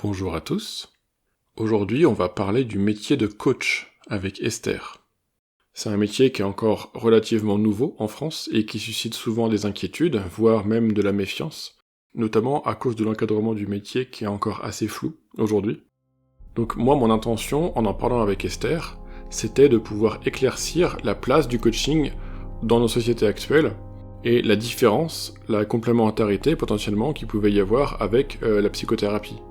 Bonjour à tous. Aujourd'hui, on va parler du métier de coach avec Esther. C'est un métier qui est encore relativement nouveau en France et qui suscite souvent des inquiétudes, voire même de la méfiance, notamment à cause de l'encadrement du métier qui est encore assez flou aujourd'hui. Donc moi, mon intention, en parlant avec Esther, c'était de pouvoir éclaircir la place du coaching dans nos sociétés actuelles et la différence, la complémentarité potentiellement qu'il pouvait y avoir avec la psychothérapie.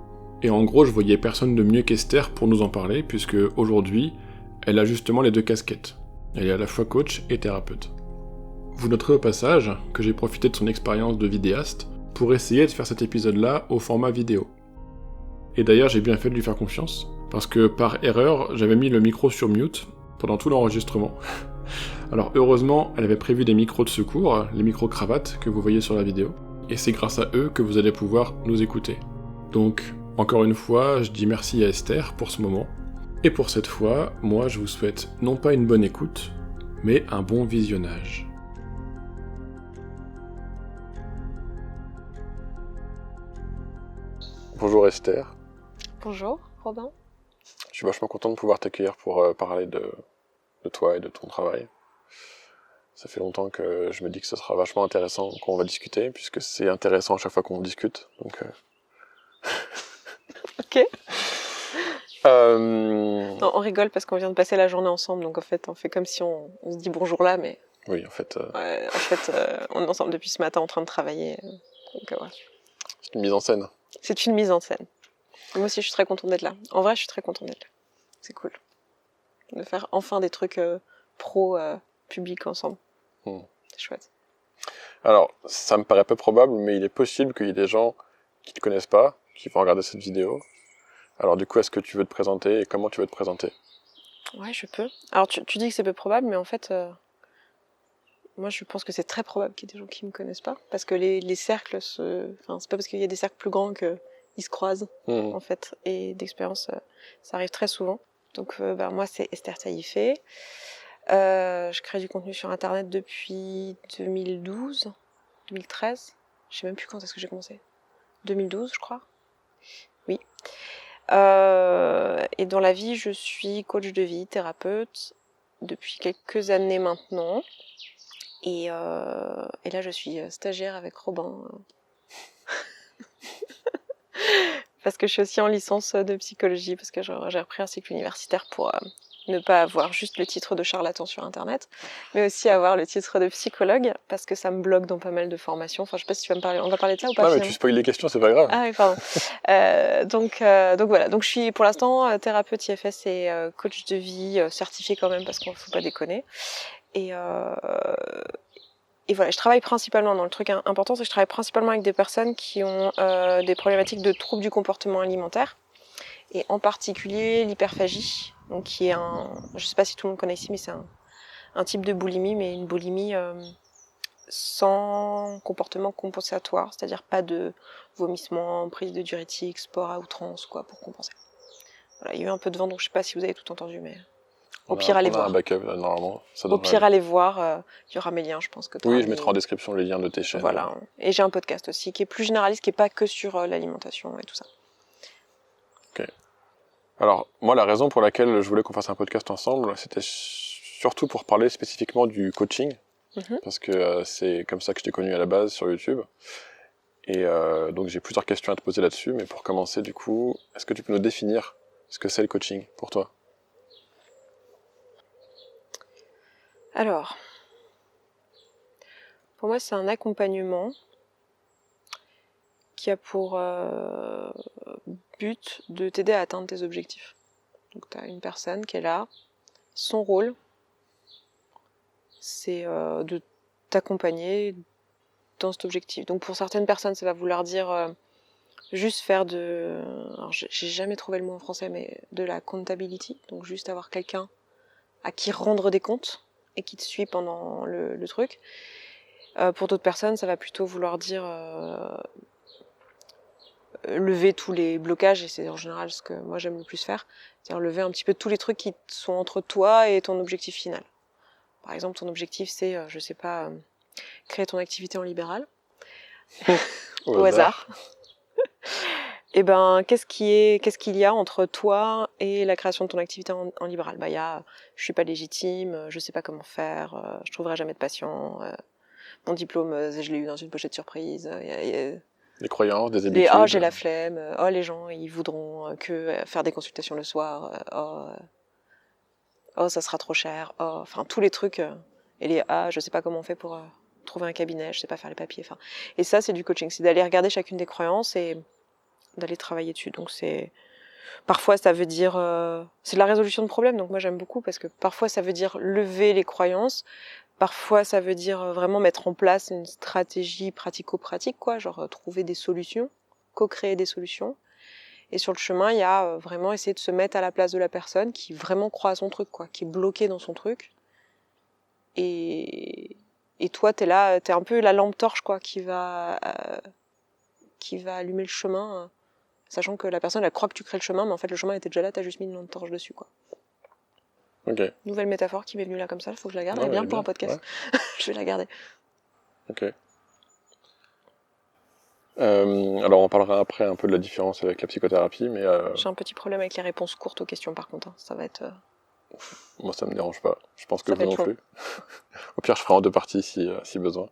Et en gros, je voyais personne de mieux qu'Esther pour nous en parler, puisque aujourd'hui, elle a justement les deux casquettes. Elle est à la fois coach et thérapeute. Vous noterez au passage que j'ai profité de son expérience de vidéaste pour essayer de faire cet épisode-là au format vidéo. Et d'ailleurs, j'ai bien fait de lui faire confiance, parce que par erreur, j'avais mis le micro sur mute pendant tout l'enregistrement. Alors heureusement, elle avait prévu des micros de secours, les micros cravates que vous voyez sur la vidéo, et c'est grâce à eux que vous allez pouvoir nous écouter. Donc, encore une fois, je dis merci à Esther pour ce moment. Et pour cette fois, moi je vous souhaite non pas une bonne écoute, mais un bon visionnage. Bonjour Esther. Bonjour, Robin. Je suis vachement content de pouvoir t'accueillir pour parler de toi et de ton travail. Ça fait longtemps que je me dis que ce sera vachement intéressant qu'on va discuter, puisque c'est intéressant à chaque fois qu'on discute. Donc, Ok. Euh... Non, on rigole parce qu'on vient de passer la journée ensemble, donc en fait on fait comme si on se dit bonjour là, mais Oui, en fait, on est ensemble depuis ce matin en train de travailler. Ouais. C'est une mise en scène. C'est une mise en scène. Moi aussi je suis très contente d'être là. En vrai je suis très contente d'être là. C'est cool. De faire enfin des trucs pro publics ensemble. C'est chouette. Alors, ça me paraît peu probable, mais il est possible qu'il y ait des gens qui ne te connaissent pas, qui vont regarder cette vidéo. Alors du coup, est-ce que tu veux te présenter et comment tu veux te présenter ? Ouais, je peux. Alors tu dis que c'est peu probable, mais en fait, moi je pense que c'est très probable qu'il y ait des gens qui me connaissent pas, parce que les cercles, enfin c'est pas parce qu'il y a des cercles plus grands qu'ils se croisent en fait, et d'expérience, ça arrive très souvent. Donc moi c'est Esther Taïfé. Je crée du contenu sur internet depuis 2012, 2013. Je sais même plus quand est-ce que j'ai commencé. 2012, je crois. Oui. Et dans la vie, je suis coach de vie, thérapeute depuis quelques années maintenant. Et là, je suis stagiaire avec Robin. Parce que je suis aussi en licence de psychologie, parce que j'ai repris un cycle universitaire pour ne pas avoir juste le titre de charlatan sur Internet, mais aussi avoir le titre de psychologue, parce que ça me bloque dans pas mal de formations. Enfin, je sais pas si tu vas me parler, on va parler de ça ou pas. Non, mais tu spoil les questions, c'est pas grave. Ah oui, pardon. Donc voilà, donc je suis pour l'instant thérapeute IFS et coach de vie certifié quand même, parce qu'il ne faut pas déconner. Et voilà, je travaille principalement, dans le truc important, c'est que je travaille principalement avec des personnes qui ont des problématiques de troubles du comportement alimentaire, et en particulier l'hyperphagie, donc qui est je sais pas si tout le monde connaît ici, mais c'est un type de boulimie, mais une boulimie sans comportement compensatoire, c'est-à-dire pas de vomissement, prise de diurétiques, sport à outrance, quoi, pour compenser. Voilà, il y a eu un peu de vent, donc je sais pas si vous avez tout entendu, mais au pire, allez voir. On a un backup, là, normalement. Au pire, allez voir, il y aura mes liens, je pense que Oui, je mettrai en description les liens de tes chaînes. Voilà, et j'ai un podcast aussi, qui est plus généraliste, qui est pas que sur l'alimentation et tout ça. Ok. Alors, moi, la raison pour laquelle je voulais qu'on fasse un podcast ensemble, c'était surtout pour parler spécifiquement du coaching, parce que c'est comme ça que je t'ai connu à la base sur YouTube. Et donc j'ai plusieurs questions à te poser là-dessus, mais pour commencer, du coup, est-ce que tu peux nous définir ce que c'est le coaching pour toi ? Alors, pour moi, c'est un accompagnement qui a pour but de t'aider à atteindre tes objectifs. Donc tu as une personne qui est là, son rôle, c'est de t'accompagner dans cet objectif. Donc pour certaines personnes, ça va vouloir dire juste faire alors j'ai jamais trouvé le mot en français, mais de la accountability, donc juste avoir quelqu'un à qui rendre des comptes et qui te suit pendant le truc. Pour d'autres personnes, ça va plutôt vouloir dire lever tous les blocages, et c'est en général ce que moi j'aime le plus faire, c'est-à-dire lever un petit peu tous les trucs qui sont entre toi et ton objectif final. Par exemple, ton objectif c'est, je sais pas, créer ton activité en libéral, au hasard. Et ben, qu'est-ce qu'il y a entre toi et la création de ton activité en libéral? Bah, il y a, je suis pas légitime, je sais pas comment faire, je trouverai jamais de patient, mon diplôme, je l'ai eu dans une pochette surprise, il y a Des croyances, des les, oh, j'ai habitudes. la flemme, oh, les gens, ils voudront que faire des consultations le soir, oh, ça sera trop cher, oh, enfin, tous les trucs, et les, ah, je sais pas comment on fait pour trouver un cabinet, je sais pas faire les papiers, enfin. Et ça, c'est du coaching, c'est d'aller regarder chacune des croyances et d'aller travailler dessus. Donc c'est parfois ça veut dire c'est de la résolution de problèmes. Donc moi j'aime beaucoup parce que parfois ça veut dire lever les croyances, parfois ça veut dire vraiment mettre en place une stratégie pratico-pratique quoi, genre trouver des solutions, co-créer des solutions. Et sur le chemin, il y a vraiment essayer de se mettre à la place de la personne qui vraiment croit à son truc quoi, qui est bloquée dans son truc. Et toi t'es là, t'es un peu la lampe torche quoi qui va allumer le chemin. Sachant que la personne, elle croit que tu crées le chemin, mais en fait, le chemin était déjà là, t'as juste mis une lampe torche dessus, quoi. Ok. Nouvelle métaphore qui m'est venue là comme ça, il faut que je la garde. Non, Elle est mais bien pour un bien, podcast. ouais. Je vais la garder. Ok. Alors, on parlera après un peu de la différence avec la psychothérapie, mais J'ai un petit problème avec les réponses courtes aux questions, par contre. Hein. Ça va être... moi, ça me dérange pas. Je pense que ça vous va être non long. plus. Au pire, je ferai en 2 parties si besoin.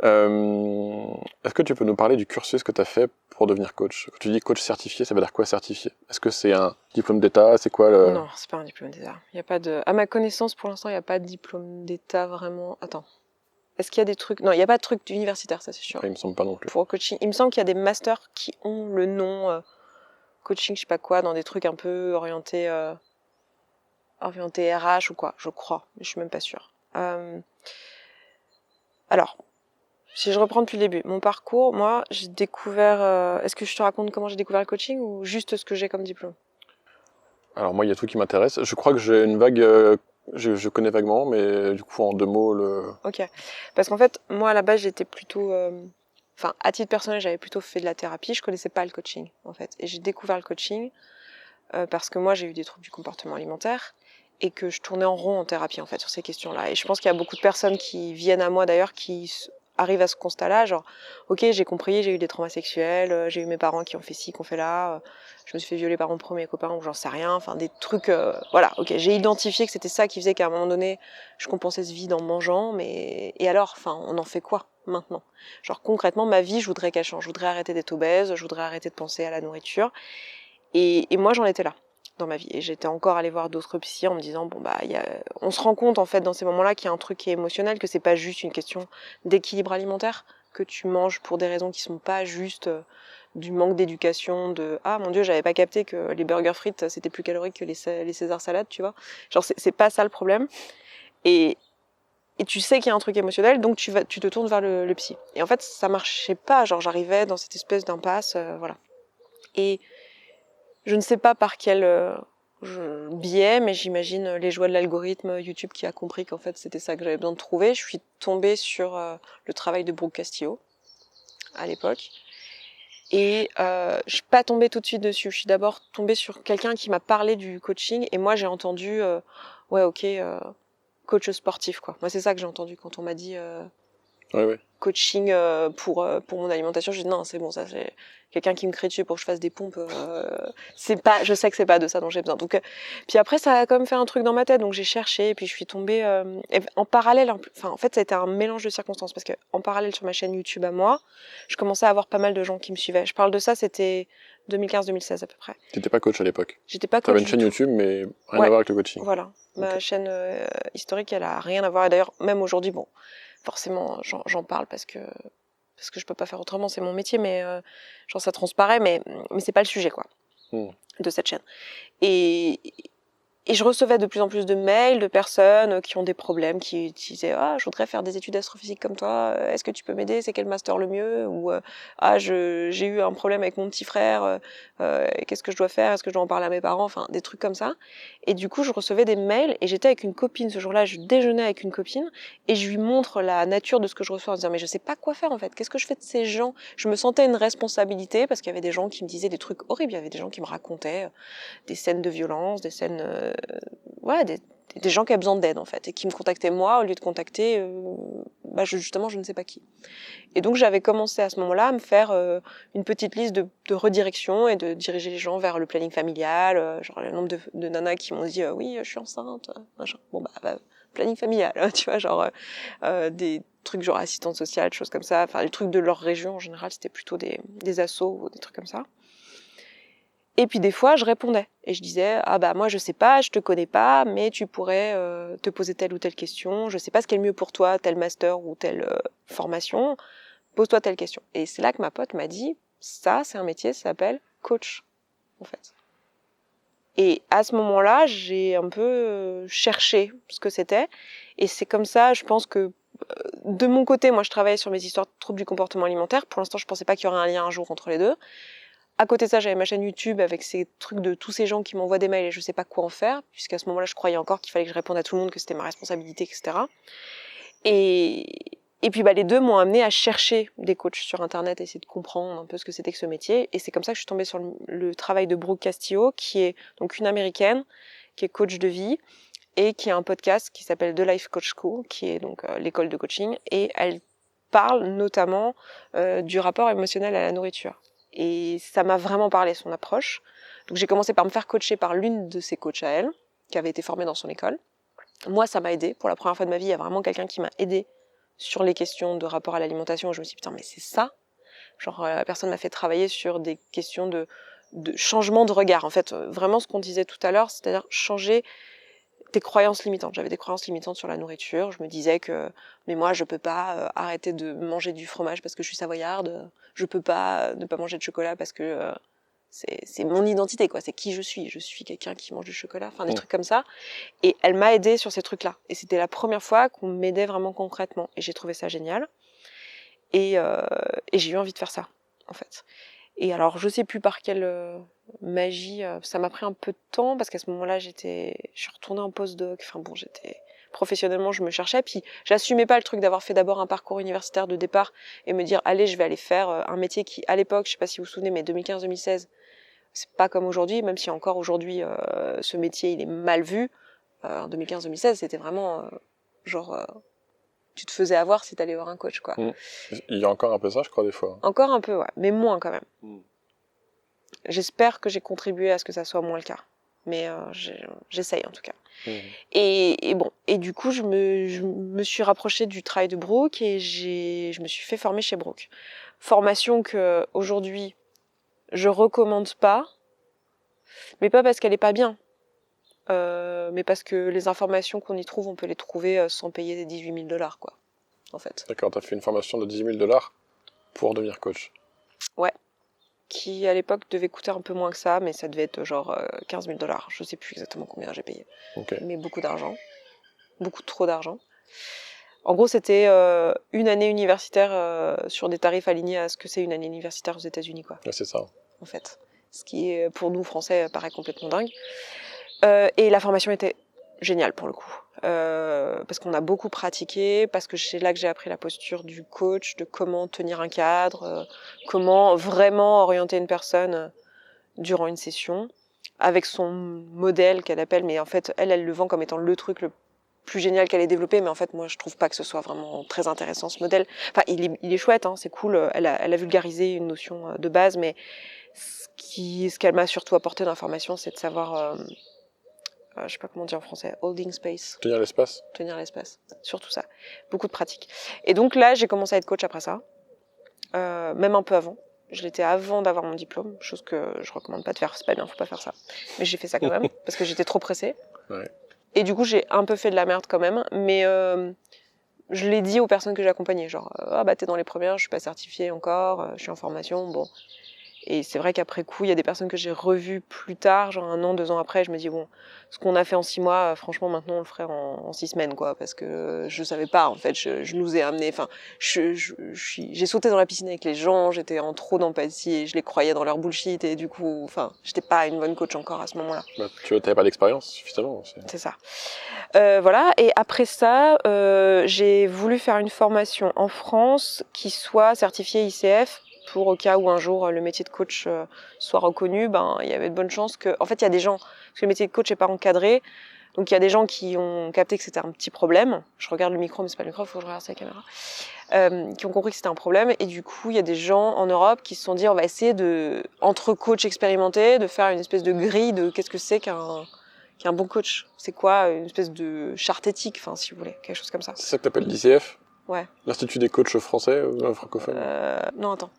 Est-ce que tu peux nous parler du cursus que tu as fait pour devenir coach? Quand tu dis coach certifié, ça veut dire quoi certifié? Est-ce que c'est un diplôme d'État? C'est quoi le... Non, c'est pas un diplôme d'État. Il y a pas de... À ma connaissance, pour l'instant, il n'y a pas de diplôme d'État vraiment... Attends. Est-ce qu'il y a des trucs... Non, il n'y a pas de trucs universitaires, ça c'est sûr. Après, il me semble pas non plus. Pour coaching, il me semble qu'il y a des masters qui ont le nom coaching, je sais pas quoi, dans des trucs un peu orientés RH ou quoi, je crois, mais je suis même pas sûre. Alors, si je reprends depuis le début, mon parcours, moi, j'ai découvert... Est-ce que je te raconte comment j'ai découvert le coaching ou juste ce que j'ai comme diplôme? Alors moi, il y a tout qui m'intéresse. Je crois que j'ai une vague... je connais vaguement, mais du coup, en 2 mots, le... Ok. Parce qu'en fait, moi, à la base, j'étais plutôt... Enfin, à titre personnel, j'avais plutôt fait de la thérapie. Je connaissais pas le coaching, en fait. Et j'ai découvert le coaching parce que moi, j'ai eu des troubles du comportement alimentaire et que je tournais en rond en thérapie, en fait, sur ces questions-là. Et je pense qu'il y a beaucoup de personnes qui viennent à moi, d'ailleurs, qui arrivent à ce constat-là, genre, ok, j'ai compris, j'ai eu des traumas sexuels, j'ai eu mes parents qui ont fait ci, qui ont fait là, je me suis fait violer par mon premier copain ou j'en sais rien, enfin des trucs, voilà, ok, j'ai identifié que c'était ça qui faisait qu'à un moment donné, je compensais ce vide en mangeant, mais et alors, enfin, on en fait quoi maintenant? Genre concrètement, ma vie, je voudrais qu'elle change, je voudrais arrêter d'être obèse, je voudrais arrêter de penser à la nourriture, et moi j'en étais là dans ma vie, et j'étais encore allée voir d'autres psys en me disant bon bah on se rend compte en fait dans ces moments-là qu'il y a un truc qui est émotionnel, que c'est pas juste une question d'équilibre alimentaire, que tu manges pour des raisons qui sont pas juste du manque d'éducation, de ah mon dieu j'avais pas capté que les burgers frites c'était plus calorique que les César salades, tu vois, genre c'est pas ça le problème, et tu sais qu'il y a un truc émotionnel, donc tu te tournes vers le psy, et en fait ça marchait pas, genre j'arrivais dans cette espèce d'impasse, voilà, et je ne sais pas par quel biais, mais j'imagine les joies de l'algorithme YouTube qui a compris qu'en fait c'était ça que j'avais besoin de trouver. Je suis tombée sur le travail de Brooke Castillo à l'époque. Et je suis pas tombée tout de suite dessus. Je suis d'abord tombée sur quelqu'un qui m'a parlé du coaching, et moi j'ai entendu ouais ok coach sportif quoi. Moi c'est ça que j'ai entendu quand on m'a dit Ouais. coaching pour mon alimentation. Je dis non, c'est bon, ça c'est quelqu'un qui me crie dessus pour que je fasse des pompes, c'est pas, je sais que c'est pas de ça dont j'ai besoin. Donc puis après ça a quand même fait un truc dans ma tête, donc j'ai cherché, et puis je suis tombée en parallèle, enfin en fait ça a été un mélange de circonstances, parce que en parallèle sur ma chaîne YouTube à moi, je commençais à avoir pas mal de gens qui me suivaient. Je parle de ça, c'était 2015-2016 à peu près. T'étais pas coach à l'époque? J'étais pas coach. T'avais une du chaîne tout. YouTube, mais rien Ouais. à voir avec le coaching. Voilà, ma Ok. chaîne historique, elle a rien à voir. Et d'ailleurs, même aujourd'hui, bon, forcément, j'en parle parce que je peux pas faire autrement, c'est mon métier, mais genre ça transparaît, mais c'est pas le sujet quoi de cette chaîne. Et je recevais de plus en plus de mails de personnes qui ont des problèmes, qui disaient ah je voudrais faire des études d'astrophysique comme toi, est-ce que tu peux m'aider, c'est quel master le mieux, ou ah j'ai eu un problème avec mon petit frère, qu'est-ce que je dois faire, est-ce que je dois en parler à mes parents, enfin des trucs comme ça. Et du coup je recevais des mails, et j'étais avec une copine ce jour-là, je déjeunais avec une copine, et je lui montre la nature de ce que je reçois en disant mais je sais pas quoi faire en fait, qu'est-ce que je fais de ces gens. Je me sentais une responsabilité parce qu'il y avait des gens qui me disaient des trucs horribles, il y avait des gens qui me racontaient des scènes de violence, des scènes ouais, des gens qui avaient besoin d'aide en fait et qui me contactaient moi au lieu de contacter justement je ne sais pas qui. Et donc j'avais commencé à ce moment-là à me faire une petite liste de redirection et de diriger les gens vers le planning familial, genre le nombre de nanas qui m'ont dit oui je suis enceinte, machin. Bon planning familial, tu vois, genre des trucs genre assistante sociale, choses comme ça, enfin les trucs de leur région en général, c'était plutôt des assos ou des trucs comme ça. Et puis des fois, je répondais et je disais moi je sais pas, je te connais pas, mais tu pourrais te poser telle ou telle question. Je sais pas ce qui est le mieux pour toi, tel master ou telle formation. Pose-toi telle question. Et c'est là que ma pote m'a dit ça, c'est un métier, ça s'appelle coach en fait. Et à ce moment-là, j'ai un peu cherché ce que c'était. Et c'est comme ça, je pense que de mon côté, moi je travaillais sur mes histoires de troubles du comportement alimentaire. Pour l'instant, je pensais pas qu'il y aurait un lien un jour entre les deux. À côté de ça, j'avais ma chaîne YouTube avec ces trucs de tous ces gens qui m'envoient des mails et je sais pas quoi en faire, puisqu'à ce moment-là, je croyais encore qu'il fallait que je réponde à tout le monde, que c'était ma responsabilité, etc. Et puis les deux m'ont amené à chercher des coachs sur Internet, essayer de comprendre un peu ce que c'était que ce métier. Et c'est comme ça que je suis tombée sur le travail de Brooke Castillo, qui est donc une Américaine, qui est coach de vie, et qui a un podcast qui s'appelle The Life Coach School, qui est donc l'école de coaching. Et elle parle notamment du rapport émotionnel à la nourriture. Et ça m'a vraiment parlé, son approche. Donc j'ai commencé par me faire coacher par l'une de ses coachs à elle, qui avait été formée dans son école. Moi, ça m'a aidé. Pour la première fois de ma vie, il y a vraiment quelqu'un qui m'a aidé sur les questions de rapport à l'alimentation. Je me suis dit, putain, mais c'est ça. Genre, la personne m'a fait travailler sur des questions de changement de regard. En fait, vraiment ce qu'on disait tout à l'heure, c'est-à-dire changer tes croyances limitantes. J'avais des croyances limitantes sur la nourriture. Je me disais que, mais moi, je peux pas arrêter de manger du fromage parce que je suis savoyarde. Je peux pas ne pas manger de chocolat parce que c'est mon identité, quoi. C'est qui je suis. Je suis quelqu'un qui mange du chocolat. Enfin, des trucs comme ça. Et elle m'a aidée sur ces trucs-là. Et c'était la première fois qu'on m'aidait vraiment concrètement. Et j'ai trouvé ça génial. Et j'ai eu envie de faire ça, en fait. Et alors, je sais plus par quelle magie, ça m'a pris un peu de temps parce qu'à ce moment-là, je suis retournée en postdoc. Enfin bon, professionnellement, je me cherchais. Puis, j'assumais pas le truc d'avoir fait d'abord un parcours universitaire de départ et me dire, allez, je vais aller faire un métier qui, à l'époque, je sais pas si vous vous souvenez, mais 2015-2016, c'est pas comme aujourd'hui, même si encore aujourd'hui, ce métier, il est mal vu. En 2015-2016, c'était vraiment tu te faisais avoir si t'allais voir un coach, quoi. Il y a encore un peu ça, je crois, des fois. Encore un peu, ouais, mais moins quand même. J'espère que j'ai contribué à ce que ça soit moins le cas, mais j'essaye en tout cas. Et du coup, je me suis rapprochée du travail de Brooke et je me suis fait former chez Brooke. Formation que aujourd'hui je recommande pas, mais pas parce qu'elle est pas bien. Mais parce que les informations qu'on y trouve, on peut les trouver sans payer les $18 000, quoi, en fait. D'accord, t'as fait une formation de $10 000 pour devenir coach. Ouais. Qui, à l'époque, devait coûter un peu moins que ça, mais ça devait être genre $15 000. Je sais plus exactement combien j'ai payé. Okay. Mais beaucoup d'argent. Beaucoup trop d'argent. En gros, c'était une année universitaire sur des tarifs alignés à ce que c'est une année universitaire aux États-Unis, quoi. Ouais, c'est ça. En fait. Ce qui, est, pour nous, Français, paraît complètement dingue. Et la formation était géniale, pour le coup. Parce qu'on a beaucoup pratiqué, parce que c'est là que j'ai appris la posture du coach, de comment tenir un cadre, comment vraiment orienter une personne durant une session, avec son modèle qu'elle appelle, mais en fait, elle le vend comme étant le truc le plus génial qu'elle ait développé, mais en fait, moi, je trouve pas que ce soit vraiment très intéressant, ce modèle. Enfin, il est chouette, hein, c'est cool, elle a vulgarisé une notion de base, mais ce qu'elle m'a surtout apporté d'information, c'est de savoir... je sais pas comment dire en français, holding space. Tenir l'espace. Tenir l'espace, surtout ça. Beaucoup de pratique. Et donc là, j'ai commencé à être coach après ça, même un peu avant. Je l'étais avant d'avoir mon diplôme, chose que je recommande pas de faire, c'est pas bien, faut pas faire ça. Mais j'ai fait ça quand même, parce que j'étais trop pressée. Ouais. Et du coup, j'ai un peu fait de la merde quand même, mais je l'ai dit aux personnes que j'accompagnais, genre, t'es dans les premières, je suis pas certifiée encore, je suis en formation, bon... Et c'est vrai qu'après coup, il y a des personnes que j'ai revues plus tard, genre 1 an, 2 ans après, je me dis bon, ce qu'on a fait en 6 mois, franchement maintenant on le ferait en 6 semaines, quoi, parce que je savais pas, en fait, je nous ai amené, enfin, j'ai sauté dans la piscine avec les gens, j'étais en trop d'empathie et je les croyais dans leur bullshit et du coup, enfin, j'étais pas une bonne coach encore à ce moment-là. Bah, tu t'avais pas d'expérience suffisamment. C'est ça. Voilà, et après ça, j'ai voulu faire une formation en France qui soit certifiée ICF, pour au cas où un jour le métier de coach soit reconnu, il y avait de bonnes chances que... En fait, il y a des gens, parce que le métier de coach n'est pas encadré, Donc il y a des gens qui ont capté que c'était un petit problème. Je regarde le micro, mais c'est pas le micro, il faut que je regarde la caméra. Qui ont compris que c'était un problème. Et du coup, il y a des gens en Europe qui se sont dit, on va essayer entre coachs expérimentés, de faire une espèce de grille de qu'est-ce que c'est qu'un bon coach. C'est quoi une espèce de charte éthique, enfin, si vous voulez, quelque chose comme ça. C'est ça que t'appelles l'ICF? Ouais. L'Institut des coachs français ou francophones? Non, attends.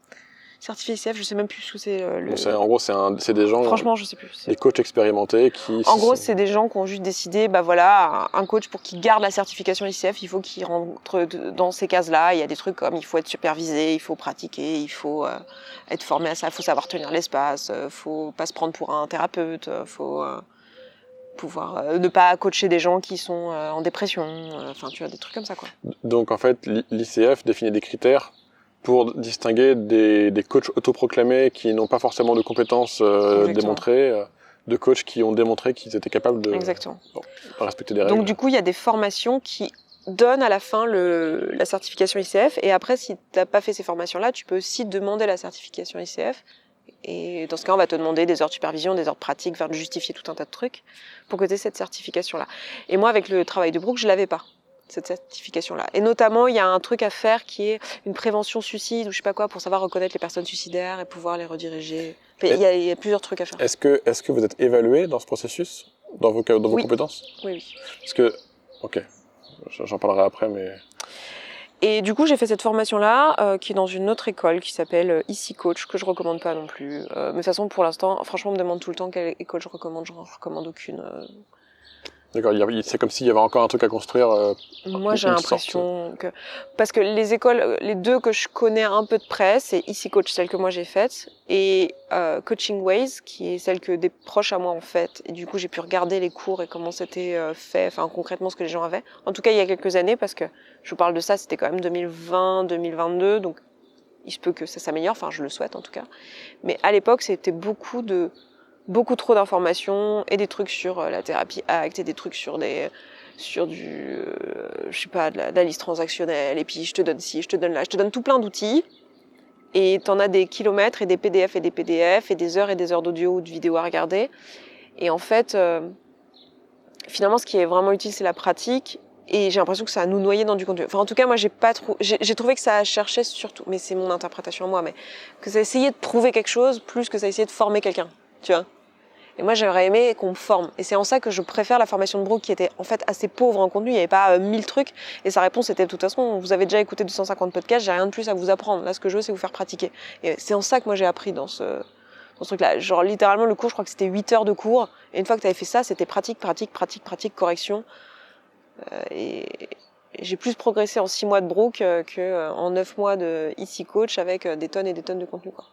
Certifié ICF, je sais même plus ce que c'est le. Bon, en gros, c'est des gens. Franchement, je sais plus. Des coachs expérimentés qui. En gros, c'est des gens qui ont juste décidé, bah voilà, un coach pour qu'il garde la certification ICF, il faut qu'il rentre dans ces cases-là. Il y a des trucs comme il faut être supervisé, il faut pratiquer, il faut être formé à ça, il faut savoir tenir l'espace, il faut pas se prendre pour un thérapeute, il faut pouvoir ne pas coacher des gens qui sont en dépression, enfin tu vois, des trucs comme ça quoi. Donc en fait, l'ICF définit des critères pour distinguer des coachs autoproclamés qui n'ont pas forcément de compétences démontrées, de coachs qui ont démontré qu'ils étaient capables de respecter des règles. Donc du coup, il y a des formations qui donnent à la fin la certification ICF, et après, si tu n'as pas fait ces formations-là, tu peux aussi demander la certification ICF, et dans ce cas, on va te demander des heures de supervision, des heures de pratique, de justifier tout un tas de trucs pour que tu aies cette certification-là. Et moi, avec le travail de Brooke, je l'avais pas, cette certification-là. Et notamment, il y a un truc à faire qui est une prévention suicide ou je sais pas quoi pour savoir reconnaître les personnes suicidaires et pouvoir les rediriger. Enfin, il y a plusieurs trucs à faire. Est-ce que vous êtes évalué dans ce processus, dans vos compétences? Oui. Parce que, ok, j'en parlerai après, mais... Et du coup, j'ai fait cette formation-là, qui est dans une autre école qui s'appelle Easy Coach, que je recommande pas non plus. Mais de toute façon, pour l'instant, franchement, on me demande tout le temps quelle école je recommande aucune. D'accord, c'est comme s'il y avait encore un truc à construire. Moi, j'ai l'impression que... Parce que les écoles, les deux que je connais un peu de près, c'est Easy Coach, celle que moi j'ai faite, et Coaching Ways, qui est celle que des proches à moi ont faite. Et du coup, j'ai pu regarder les cours et comment c'était fait, enfin concrètement ce que les gens avaient. En tout cas, il y a quelques années, parce que je vous parle de ça, c'était quand même 2020, 2022, donc il se peut que ça s'améliore, enfin je le souhaite en tout cas. Mais à l'époque, c'était beaucoup trop d'informations et des trucs sur la thérapie ACT et des trucs sur du je sais pas de la liste transactionnelle et puis je te donne ci, je te donne là, je te donne tout plein d'outils et t'en as des kilomètres et des PDF et des PDF et des heures d'audio ou de vidéo à regarder et en fait finalement ce qui est vraiment utile c'est la pratique et j'ai l'impression que ça a nous noyer dans du contenu. Enfin en tout cas moi j'ai trouvé que ça cherchait surtout, mais c'est mon interprétation à moi, mais que ça essayait de prouver quelque chose plus que ça essayait de former quelqu'un, tu vois. Et moi, j'aurais aimé qu'on me forme. Et c'est en ça que je préfère la formation de Brooke qui était en fait assez pauvre en contenu. Il n'y avait pas 1000 trucs. Et sa réponse était de toute façon, vous avez déjà écouté 250 podcasts, j'ai rien de plus à vous apprendre. Là, ce que je veux, c'est vous faire pratiquer. Et c'est en ça que moi, j'ai appris dans ce truc-là. Genre, littéralement, le cours, je crois que c'était 8 heures de cours. Et une fois que tu avais fait ça, c'était pratique, correction. Et j'ai plus progressé en 6 mois de Brooke qu'en 9 mois de Easy Coach avec des tonnes et des tonnes de contenu, quoi.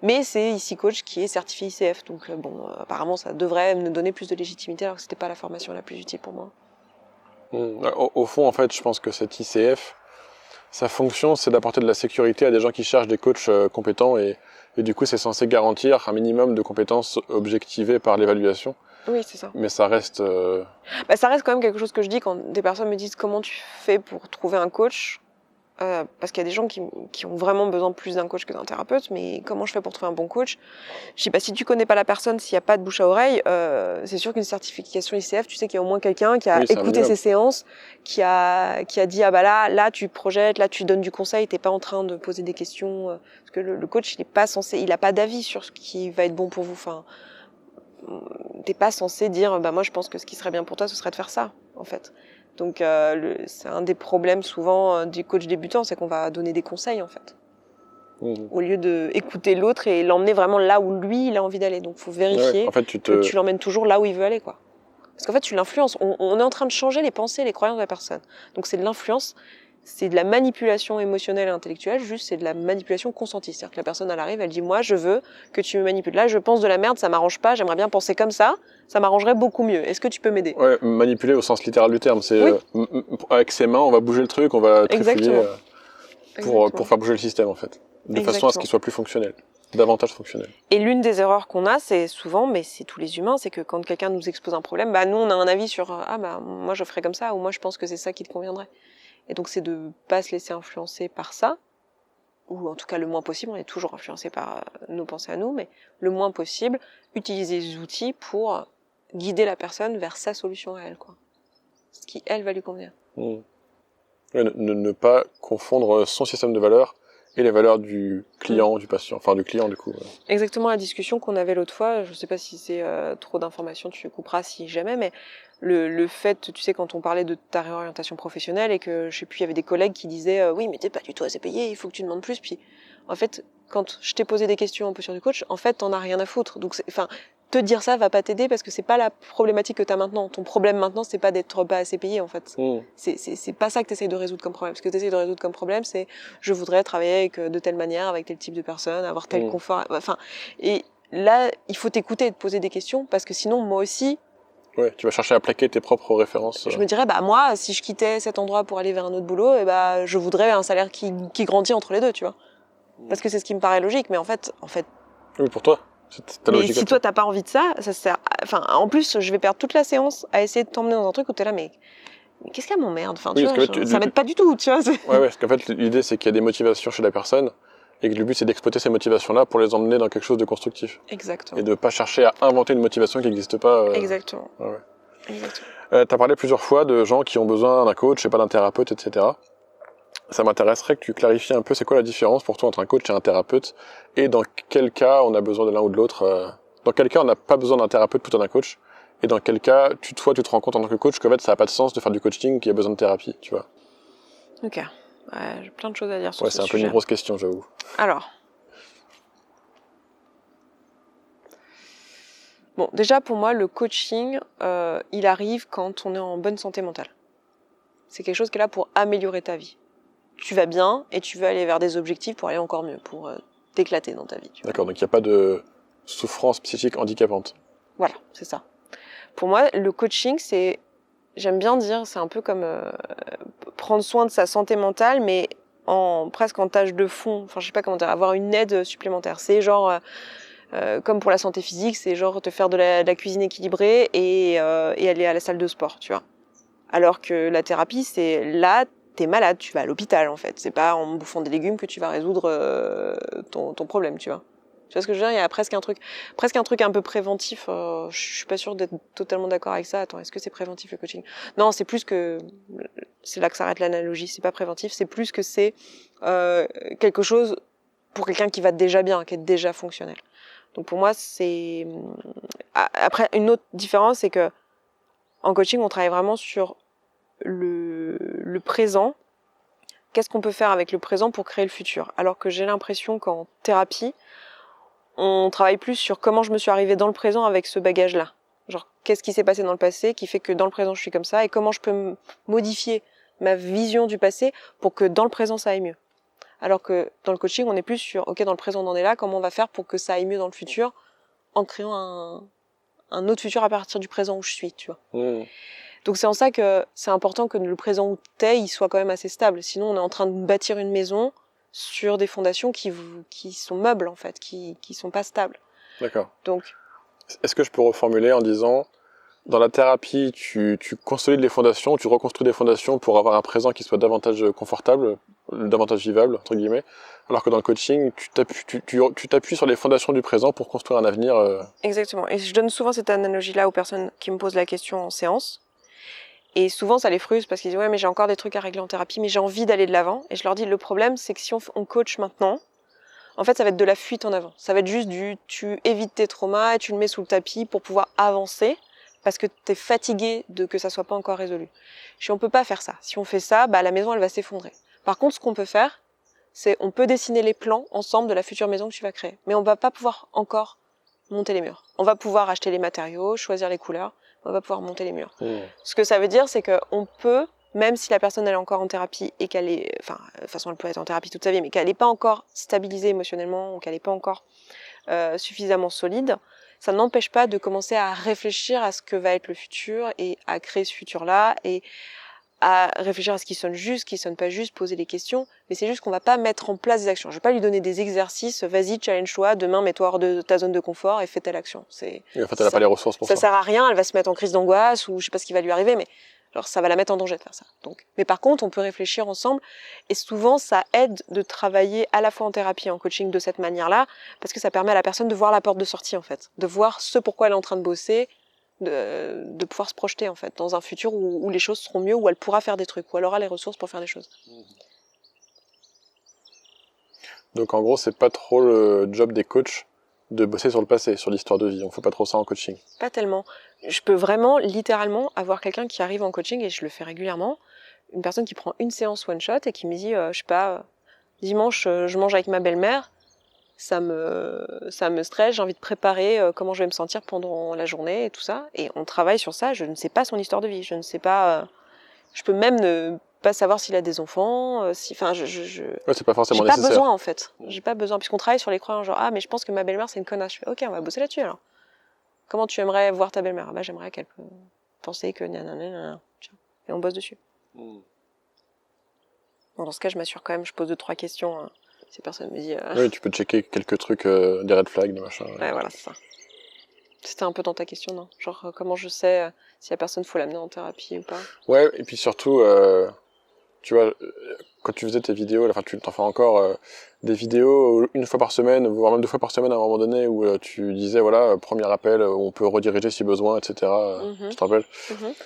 Mais c'est Easy Coach qui est certifié ICF, donc apparemment ça devrait me donner plus de légitimité alors que c'était pas la formation la plus utile pour moi. Au fond, en fait, je pense que cet ICF, sa fonction, c'est d'apporter de la sécurité à des gens qui cherchent des coachs compétents et du coup, c'est censé garantir un minimum de compétences objectivées par l'évaluation. Oui, c'est ça. Mais ça reste... ça reste quand même quelque chose que je dis quand des personnes me disent comment tu fais pour trouver un coach. Parce qu'il y a des gens qui ont vraiment besoin plus d'un coach que d'un thérapeute, mais comment je fais pour trouver un bon coach? Je sais pas, si tu connais pas la personne, s'il n'y a pas de bouche à oreille, c'est sûr qu'une certification ICF, tu sais qu'il y a au moins quelqu'un qui a écouté ses séances, qui a dit ah bah là tu projettes, là tu donnes du conseil, t'es pas en train de poser des questions, parce que le coach il est pas censé, il a pas d'avis sur ce qui va être bon pour vous, enfin t'es pas censé dire bah moi je pense que ce qui serait bien pour toi ce serait de faire ça en fait. Donc c'est un des problèmes souvent du coach débutant, c'est qu'on va donner des conseils en fait. Au lieu de écouter l'autre et l'emmener vraiment là où lui il a envie d'aller. Donc faut vérifier que tu l'emmènes toujours là où il veut aller, quoi. Parce qu'en fait tu l'influences. On est en train de changer les pensées, les croyances de la personne. Donc c'est de l'influence, c'est de la manipulation émotionnelle et intellectuelle, juste c'est de la manipulation consentie. C'est-à-dire que la personne elle arrive, elle dit moi je veux que tu me manipules. Là je pense de la merde, ça m'arrange pas, j'aimerais bien penser comme ça m'arrangerait beaucoup mieux. Est-ce que tu peux m'aider? Ouais, manipuler au sens littéral du terme. C'est avec ses mains, on va bouger le truc, on va trifouiller pour faire bouger le système en fait. De façon à ce qu'il soit plus fonctionnel, davantage fonctionnel. Et l'une des erreurs qu'on a, c'est souvent, mais c'est tous les humains, c'est que quand quelqu'un nous expose un problème, bah nous on a un avis sur moi je ferais comme ça ou moi je pense que c'est ça qui te conviendrait. Et donc c'est de pas se laisser influencer par ça, ou en tout cas le moins possible. On est toujours influencé par nos pensées à nous, mais le moins possible, utiliser les outils pour guider la personne vers sa solution à elle, quoi. Ce qui, elle, va lui convenir. Ouais, ne pas confondre son système de valeurs et les valeurs du client, du patient, enfin du client du coup. Exactement la discussion qu'on avait l'autre fois, je sais pas si c'est trop d'informations, tu couperas si jamais, mais le fait, tu sais, quand on parlait de ta réorientation professionnelle et que, je sais plus, il y avait des collègues qui disaient oui, mais t'es pas du tout assez payé, il faut que tu demandes plus, puis en fait, quand je t'ai posé des questions en posture du coach, en fait, t'en as rien à foutre. Donc, enfin, te dire ça va pas t'aider parce que c'est pas la problématique que t'as maintenant. Ton problème maintenant, c'est pas d'être pas assez payé, en fait. C'est pas ça que t'essayes de résoudre comme problème. Ce que t'essayes de résoudre comme problème, c'est je voudrais travailler avec, de telle manière, avec tel type de personnes, avoir tel confort. Enfin, et là, il faut t'écouter et te poser des questions parce que sinon, moi aussi, ouais, tu vas chercher à plaquer tes propres références. je me dirais, bah moi, si je quittais cet endroit pour aller vers un autre boulot, et bah je voudrais un salaire qui grandit entre les deux, tu vois. Parce que c'est ce qui me paraît logique, mais en fait. Oui, pour toi. C'est ta mais logique. Si toi t'as pas envie de ça, ça sert. Enfin, en plus, je vais perdre toute la séance à essayer de t'emmener dans un truc où t'es là, mais qu'est-ce qu'elle m'emmerde. Enfin, tu vois, ça m'aide pas du tout, tu vois. Ouais, parce qu'en fait, l'idée c'est qu'il y a des motivations chez la personne et que le but c'est d'exploiter ces motivations-là pour les emmener dans quelque chose de constructif. Exactement. Et de pas chercher à inventer une motivation qui n'existe pas. Exactement. Ouais. Exactement. T'as parlé plusieurs fois de gens qui ont besoin d'un coach et pas d'un thérapeute, etc. Ça m'intéresserait que tu clarifies un peu c'est quoi la différence pour toi entre un coach et un thérapeute et dans quel cas on a besoin de l'un ou de l'autre. Dans quel cas on n'a pas besoin d'un thérapeute plutôt d'un coach et dans quel cas tu te rends compte en tant que coach qu'en fait ça n'a pas de sens de faire du coaching, qu'il y a besoin de thérapie, tu vois. Ok. Ouais, j'ai plein de choses à dire sur ce sujet. Ouais, c'est un peu une grosse question, j'avoue. Alors. Bon, déjà pour moi, le coaching, il arrive quand on est en bonne santé mentale. C'est quelque chose qui est là pour améliorer ta vie. Tu vas bien et tu veux aller vers des objectifs pour aller encore mieux, pour t'éclater dans ta vie. D'accord, donc il n'y a pas de souffrance psychique handicapante. Voilà, c'est ça. Pour moi, le coaching, j'aime bien dire, c'est un peu comme prendre soin de sa santé mentale, mais presque en tâche de fond. Enfin, je sais pas comment dire, avoir une aide supplémentaire. C'est genre, comme pour la santé physique, c'est genre te faire de la cuisine équilibrée et aller à la salle de sport, tu vois. Alors que la thérapie, c'est là, t'es malade, tu vas à l'hôpital en fait. C'est pas en bouffant des légumes que tu vas résoudre ton problème, tu vois. Tu vois ce que je veux dire ? Il y a presque un truc un peu préventif. Je suis pas sûre d'être totalement d'accord avec ça. Attends, est-ce que c'est préventif le coaching ? Non, c'est plus que... C'est là que s'arrête l'analogie. C'est pas préventif, c'est plus que c'est quelque chose pour quelqu'un qui va déjà bien, qui est déjà fonctionnel. Donc pour moi, c'est... Après, une autre différence, c'est que en coaching, on travaille vraiment sur le présent. Qu'est-ce qu'on peut faire avec le présent pour créer le futur ? Alors que j'ai l'impression qu'en thérapie, on travaille plus sur comment je me suis arrivée dans le présent avec ce bagage-là. Genre, qu'est-ce qui s'est passé dans le passé qui fait que dans le présent, je suis comme ça et comment je peux modifier ma vision du passé pour que dans le présent, ça aille mieux. Alors que dans le coaching, on est plus sur, ok, dans le présent, on en est là, comment on va faire pour que ça aille mieux dans le futur en créant un autre futur à partir du présent où je suis, tu vois. Donc c'est en ça que c'est important que le présent où t'es, il soit quand même assez stable. Sinon, on est en train de bâtir une maison sur des fondations qui sont meubles, en fait, qui sont pas stables. D'accord. Donc, est-ce que je peux reformuler en disant, dans la thérapie, tu consolides les fondations, tu reconstruis des fondations pour avoir un présent qui soit davantage confortable, davantage vivable, entre guillemets, alors que dans le coaching, tu t'appuies sur les fondations du présent pour construire un avenir... Exactement. Et je donne souvent cette analogie-là aux personnes qui me posent la question en séance. Et souvent, ça les frustre parce qu'ils disent « Ouais, mais j'ai encore des trucs à régler en thérapie, mais j'ai envie d'aller de l'avant. » Et je leur dis « Le problème, c'est que si on coach maintenant, en fait, ça va être de la fuite en avant. Ça va être juste tu évites tes traumas et tu le mets sous le tapis pour pouvoir avancer parce que t'es fatigué de que ça soit pas encore résolu. » Si on peut pas faire ça. Si on fait ça, la maison, elle va s'effondrer. Par contre, ce qu'on peut faire, c'est on peut dessiner les plans ensemble de la future maison que tu vas créer. Mais on va pas pouvoir encore monter les murs. On va pouvoir acheter les matériaux, choisir les couleurs, on va pouvoir monter les murs. Ce que ça veut dire, c'est qu'on peut, même si la personne elle est encore en thérapie et qu'elle est, enfin, de toute façon elle peut être en thérapie toute sa vie, mais qu'elle n'est pas encore stabilisée émotionnellement ou qu'elle n'est pas encore suffisamment solide, ça n'empêche pas de commencer à réfléchir à ce que va être le futur et à créer ce futur-là et à réfléchir à ce qui sonne juste, ce qui sonne pas juste, poser des questions, mais c'est juste qu'on va pas mettre en place des actions. Je vais pas lui donner des exercices, vas-y, challenge-toi, demain mets-toi hors de ta zone de confort et fais telle action. Et en fait, elle a pas les ressources pour ça. Ça sert à rien, elle va se mettre en crise d'angoisse ou je sais pas ce qui va lui arriver, mais genre ça va la mettre en danger de faire ça. Donc, mais par contre, on peut réfléchir ensemble et souvent ça aide de travailler à la fois en thérapie et en coaching de cette manière-là, parce que ça permet à la personne de voir la porte de sortie en fait, de voir ce pourquoi elle est en train de bosser de pouvoir se projeter en fait dans un futur où les choses seront mieux, où elle pourra faire des trucs, où elle aura les ressources pour faire des choses. Donc en gros, c'est pas trop le job des coachs de bosser sur le passé, sur l'histoire de vie. On fait pas trop ça en coaching. Pas tellement. Je peux vraiment, littéralement, avoir quelqu'un qui arrive en coaching, et je le fais régulièrement, une personne qui prend une séance one shot et qui me dit, je sais pas, dimanche, je mange avec ma belle-mère, ça me stresse, j'ai envie de préparer comment je vais me sentir pendant la journée et tout ça. Et on travaille sur ça, je ne sais pas son histoire de vie, je ne sais pas... je peux même ne pas savoir s'il a des enfants, Ouais, c'est pas forcément j'ai pas nécessaire. besoin en fait. J'ai pas besoin, puisqu'on travaille sur les croyances, genre, ah, mais je pense que ma belle-mère c'est une connasse. Je fais, ok, on va bosser là-dessus alors. Comment tu aimerais voir ta belle-mère? Ah bah, j'aimerais qu'elle peut penser que nanana, et on bosse dessus. Bon, dans ce cas, je m'assure quand même, je pose 2-3 questions. Hein. Si personne me dit... Oui, tu peux checker quelques trucs, des red flags, des machins. Ouais, voilà, c'est ça. C'était un peu dans ta question, non? Genre, comment je sais si la personne, faut l'amener en thérapie ou pas? Ouais, et puis surtout, tu vois, quand tu faisais tes vidéos, enfin tu t'en fais encore, des vidéos une fois par semaine, voire même 2 fois par semaine à un moment donné, où tu disais, voilà, premier appel, on peut rediriger si besoin, etc. Tu te rappelles?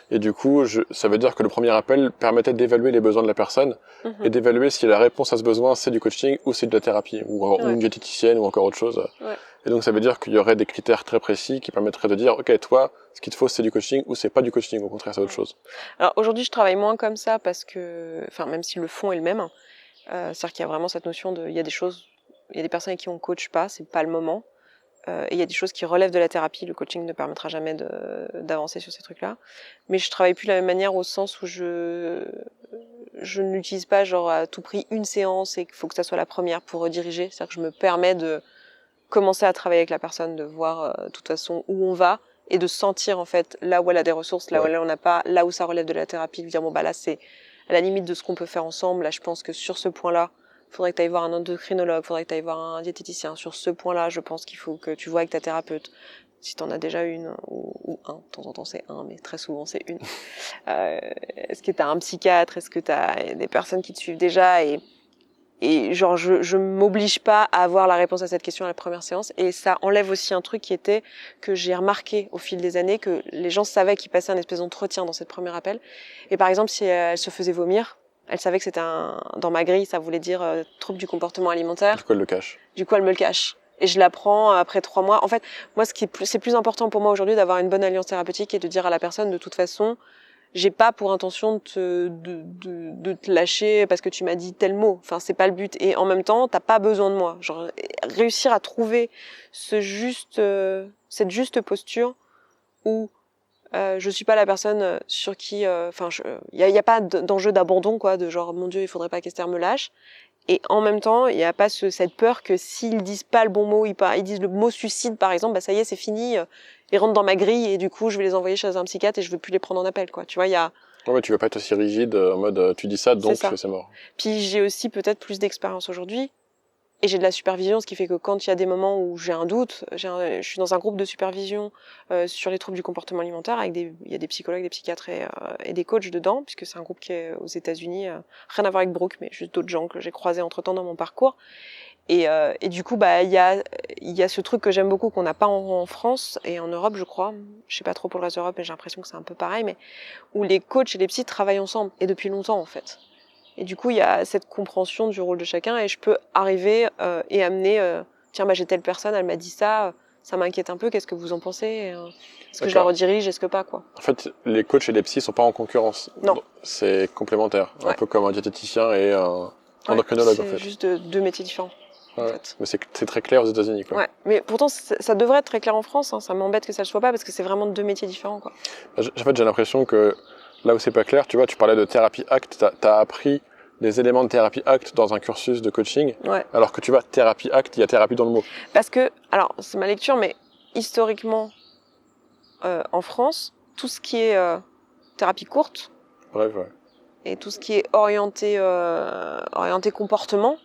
Et du coup, ça veut dire que le premier appel permettait d'évaluer les besoins de la personne, et d'évaluer si la réponse à ce besoin, c'est du coaching, ou c'est de la thérapie, ou une diététicienne, ou encore autre chose. Ouais. Et donc ça veut dire qu'il y aurait des critères très précis qui permettraient de dire, ok, toi, ce qu'il te faut, c'est du coaching, ou c'est pas du coaching, au contraire, c'est autre chose. Alors aujourd'hui, je travaille moins comme ça parce que, enfin, même si le fond est le même, c'est-à-dire qu'il y a vraiment cette notion de, il y a des choses, il y a des personnes avec qui on coach pas, c'est pas le moment, et il y a des choses qui relèvent de la thérapie, le coaching ne permettra jamais d'avancer sur ces trucs-là. Mais je travaille plus de la même manière au sens où je n'utilise pas genre à tout prix une séance et qu'il faut que ça soit la première pour rediriger, c'est-à-dire que je me permets de commencer à travailler avec la personne, de voir de toute façon où on va et de sentir en fait là où elle a des ressources, là où elle en a pas, là où ça relève de la thérapie, de dire bon bah là c'est à la limite de ce qu'on peut faire ensemble, là je pense que sur ce point-là, faudrait que tu ailles voir un endocrinologue, faudrait que tu ailles voir un diététicien, sur ce point-là je pense qu'il faut que tu vois avec ta thérapeute, si t'en as déjà une ou un, de temps en temps c'est un, mais très souvent c'est une. Est-ce que t'as un psychiatre, est-ce que t'as des personnes qui te suivent déjà et genre je m'oblige pas à avoir la réponse à cette question à la première séance, et ça enlève aussi un truc qui était que j'ai remarqué au fil des années, que les gens savaient qu'ils passaient un espèce d'entretien dans cette premier appel, et par exemple si elle se faisait vomir, elle savait que c'était dans ma grille, ça voulait dire trouble du comportement alimentaire. Du coup elle le cache. Du coup elle me le cache. Et je l'apprends après 3 mois. En fait, moi c'est plus important pour moi aujourd'hui d'avoir une bonne alliance thérapeutique et de dire à la personne de toute façon, j'ai pas pour intention de te lâcher parce que tu m'as dit tel mot. Enfin, c'est pas le but. Et en même temps, t'as pas besoin de moi. Genre, réussir à trouver cette juste posture où je suis pas la personne sur qui, enfin, y a pas d'enjeu d'abandon, quoi, de genre, mon Dieu, il faudrait pas qu'Esther me lâche. Et en même temps, il y a pas cette peur que s'ils disent pas le bon mot, ils disent le mot suicide, par exemple, bah ça y est, c'est fini. Ils rentrent dans ma grille et du coup, je vais les envoyer chez un psychiatre et je veux plus les prendre en appel, quoi. Tu vois, il y a... Ouais, mais tu veux pas être aussi rigide, en mode, tu dis ça, donc c'est mort. Puis j'ai aussi peut-être plus d'expérience aujourd'hui. Et j'ai de la supervision, ce qui fait que quand il y a des moments où j'ai un doute, je suis dans un groupe de supervision sur les troubles du comportement alimentaire, il y a des psychologues, des psychiatres et des coachs dedans, puisque c'est un groupe qui est aux États-Unis, rien à voir avec Brooke, mais juste d'autres gens que j'ai croisés entre-temps dans mon parcours. Et du coup, bah il y a ce truc que j'aime beaucoup qu'on n'a pas en France et en Europe, je crois. Je sais pas trop pour le reste de l'Europe, mais j'ai l'impression que c'est un peu pareil, mais où les coachs et les psys travaillent ensemble et depuis longtemps en fait. Et du coup, il y a cette compréhension du rôle de chacun et je peux arriver et amener tiens, bah, j'ai telle personne, elle m'a dit ça, ça m'inquiète un peu, qu'est-ce que vous en pensez? Est-ce que je la redirige, est-ce que pas, quoi? En fait, les coachs et les psys sont pas en concurrence. Non. C'est complémentaire. Ouais. Un peu comme un diététicien et un endocrinologue, en fait. C'est juste deux métiers différents. Ouais. En fait. Mais c'est très clair aux États-Unis, quoi. Ouais. Mais pourtant, ça devrait être très clair en France, hein. Ça m'embête que ça le soit pas parce que c'est vraiment 2 métiers différents, quoi. En fait, j'ai l'impression que là où c'est pas clair, tu vois, tu parlais de thérapie ACT, t'as appris des éléments de thérapie ACT dans un cursus de coaching, alors que tu vas thérapie ACT, il y a thérapie dans le mot. Parce que, alors, c'est ma lecture, mais historiquement, en France, tout ce qui est thérapie courte, bref, ouais. Et tout ce qui est orienté comportement,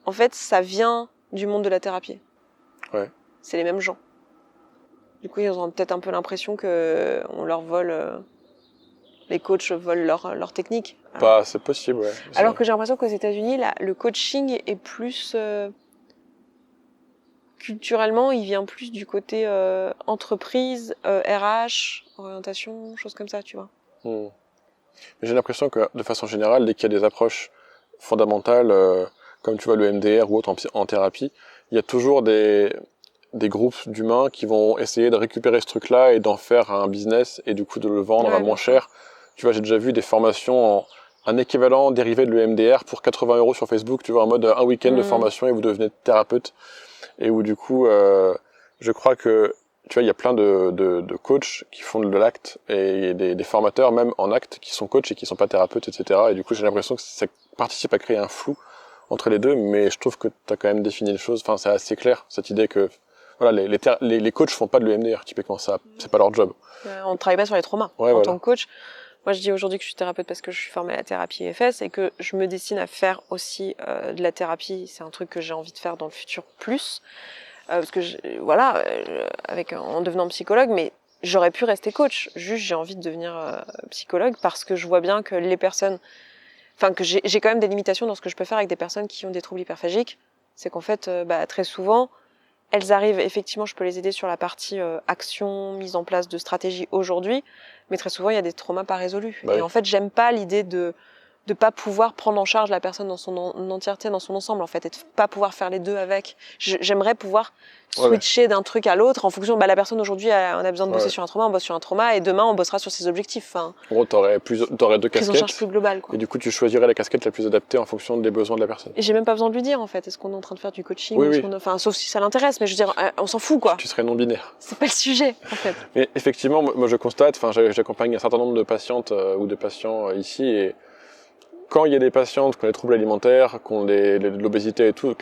en fait, ça vient du monde de la thérapie. Ouais. C'est les mêmes gens. Du coup, ils ont peut-être un peu l'impression que on leur vole, les coachs volent leur technique. Bah, c'est possible, ouais. Alors que j'ai l'impression qu'aux États-Unis, là, le coaching est plus culturellement, il vient plus du côté entreprise, RH, orientation, choses comme ça, tu vois. J'ai l'impression que, de façon générale, dès qu'il y a des approches fondamentales, comme tu vois le MDR ou autre en thérapie, il y a toujours des groupes d'humains qui vont essayer de récupérer ce truc-là et d'en faire un business et du coup de le vendre à moins cher. Tu vois, j'ai déjà vu des formations un équivalent dérivé de l'EMDR pour 80 € sur Facebook, tu vois, en mode un week-end de formation et vous devenez thérapeute. Et où du coup, je crois que, tu vois, il y a plein de coachs qui font de l'acte et des formateurs même en acte qui sont coachs et qui sont pas thérapeutes, etc. Et du coup, j'ai l'impression que ça participe à créer un flou entre les deux, mais je trouve que tu as quand même défini les choses. Enfin, c'est assez clair, cette idée que voilà, les coachs font pas de l'EMDR, typiquement, ça, c'est pas leur job. On travaille pas sur les traumas. En tant que coach, moi je dis aujourd'hui que je suis thérapeute parce que je suis formée à la thérapie EFS et que je me destine à faire aussi de la thérapie. C'est un truc que j'ai envie de faire dans le futur plus. Parce que, en devenant psychologue, mais j'aurais pu rester coach. Juste, j'ai envie de devenir psychologue parce que je vois bien que les personnes... Enfin, que j'ai quand même des limitations dans ce que je peux faire avec des personnes qui ont des troubles hyperphagiques. C'est qu'en fait, très souvent... Elles arrivent, effectivement, je peux les aider sur la partie action, mise en place de stratégie aujourd'hui, mais très souvent, il y a des traumas pas résolus. Et en fait, j'aime pas l'idée de pas pouvoir prendre en charge la personne dans son entièreté, dans son ensemble, en fait, et de pas pouvoir faire les deux avec. J'aimerais pouvoir switcher d'un truc à l'autre en fonction, la personne aujourd'hui, on a besoin de bosser sur un trauma, on bosse sur un trauma, et demain, on bossera sur ses objectifs. Enfin, en gros, t'aurais deux casquettes. Prise en charge plus globale, quoi. Et du coup, tu choisirais la casquette la plus adaptée en fonction des besoins de la personne. Et j'ai même pas besoin de lui dire, en fait, est-ce qu'on est en train de faire du coaching, oui. Sauf si ça l'intéresse, mais je veux dire, on s'en fout, quoi. Tu serais non-binaire. C'est pas le sujet, en fait. Mais effectivement, moi je constate, j'accompagne un certain nombre de patientes ou de patients ici, et quand il y a des patientes qui ont des troubles alimentaires, qui ont de l'obésité et tout,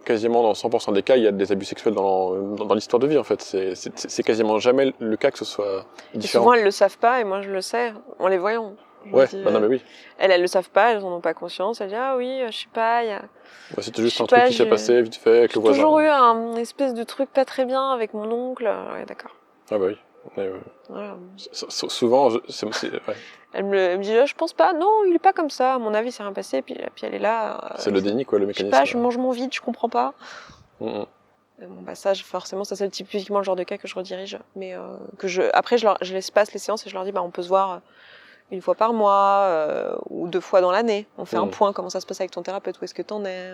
quasiment dans 100% des cas, il y a des abus sexuels dans l'histoire de vie, en fait. C'est quasiment jamais le cas que ce soit différent. Et souvent, elles le savent pas, et moi, je le sais, en les voyant. Non, mais oui. Elles le savent pas, elles en ont pas conscience. Elles disent, ah oui, je sais pas, il y a... c'était juste un truc qui s'est passé vite fait avec le voisin. J'ai toujours eu un espèce de truc pas très bien avec mon oncle. Ouais, d'accord. Ah bah oui. Voilà. Souvent, Elle me dit, je pense pas, non, il est pas comme ça, à mon avis, c'est rien passé, puis elle est là. C'est le déni, quoi, le mécanisme. Je sais pas, je mange mon vide, je comprends pas. Ça, forcément, ça c'est typiquement le genre de cas que je redirige. Mais après, je laisse passer les séances et je leur dis, on peut se voir une fois par mois ou 2 fois dans l'année. On fait un point, comment ça se passe avec ton thérapeute, où est-ce que t'en es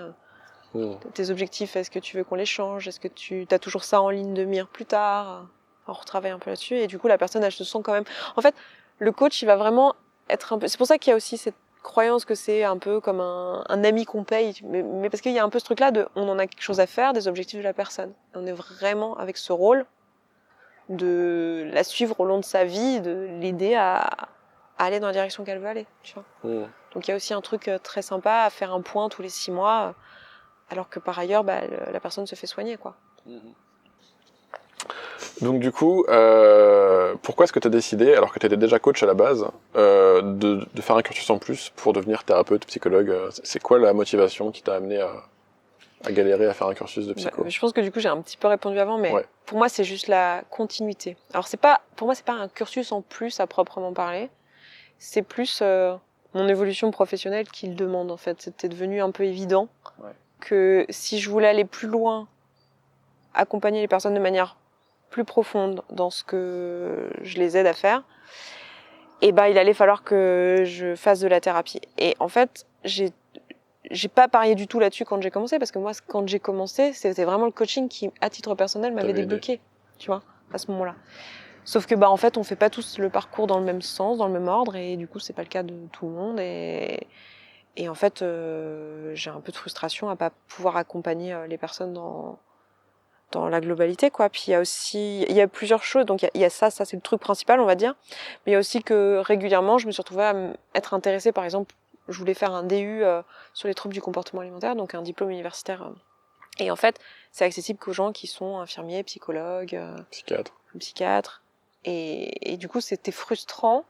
tes objectifs, est-ce que tu veux qu'on les change, est-ce que tu as toujours ça en ligne de mire plus tard. On retravaille un peu là-dessus et du coup la personne elle se sent quand même... En fait, le coach il va vraiment être un peu... C'est pour ça qu'il y a aussi cette croyance que c'est un peu comme un ami qu'on paye, mais parce qu'il y a un peu ce truc là de on en a quelque chose à faire des objectifs de la personne. Et on est vraiment avec ce rôle de la suivre au long de sa vie, de l'aider à aller dans la direction qu'elle veut aller, tu vois. Donc il y a aussi un truc très sympa à faire un point tous les 6 mois alors que par ailleurs la personne se fait soigner, quoi. Donc du coup, pourquoi est-ce que tu as décidé, alors que tu étais déjà coach à la base, de faire un cursus en plus pour devenir thérapeute, psychologue? C'est quoi la motivation qui t'a amené à galérer à faire un cursus de psycho? Je pense que du coup j'ai un petit peu répondu avant, mais pour moi c'est juste la continuité. Alors pour moi c'est pas un cursus en plus à proprement parler, c'est plus mon évolution professionnelle qui le demande en fait. C'était devenu un peu évident que si je voulais aller plus loin, accompagner les personnes de manière plus profonde dans ce que je les aide à faire, il allait falloir que je fasse de la thérapie. Et en fait, j'ai pas parié du tout là-dessus quand j'ai commencé, parce que moi, quand j'ai commencé, c'était vraiment le coaching qui, à titre personnel, m'avait débloqué, tu vois, à ce moment-là. Sauf que, en fait, on fait pas tous le parcours dans le même sens, dans le même ordre, et du coup, c'est pas le cas de tout le monde, et en fait, j'ai un peu de frustration à pas pouvoir accompagner les personnes dans la globalité, quoi. Puis il y a plusieurs choses, donc il y a ça c'est le truc principal, on va dire, mais il y a aussi que régulièrement je me suis retrouvée à être intéressée. Par exemple, je voulais faire un DU sur les troubles du comportement alimentaire, donc un diplôme universitaire, et en fait c'est accessible qu'aux gens qui sont infirmiers, psychologues, psychiatres, et du coup c'était frustrant